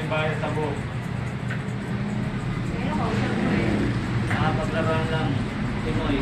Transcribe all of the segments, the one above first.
bahay sa tabo. Ayun, kausap ko eh. Nakapaglaruan lang. Pinoy.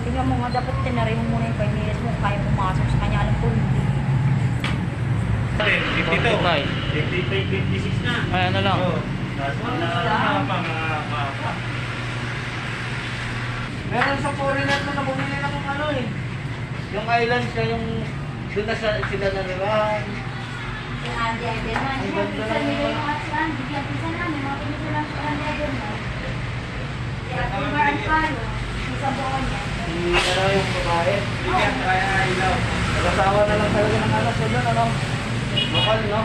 Tingnan mo nga, dapat tinarin mo muna yung 5 minutes mo. Kaya pumasok sa kanya, alam ko hindi. 52. 56 na. Ay, ano lang. Oo. Meron sa foreigner na bumili ng ano eh. Yung island siya, yung doon na sila nanirahan. Yung Andy Edelman, Ang siya, ganda pinsan ng nila mga- yung Atlan, bigyan pinsan namin, mga pinsan lang sa Andy Edelman. Kaya kung maan palo, isa buon yan. Ano yung babae. Bigyan, kaya ilaw. Nag-asawa na lang talaga ng anak ko doon, ano? Lokal, no?